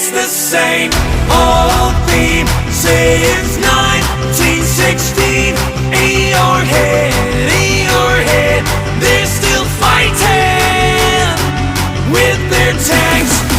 It's the same old theme since 1916. In your head, they're still fighting with their tanks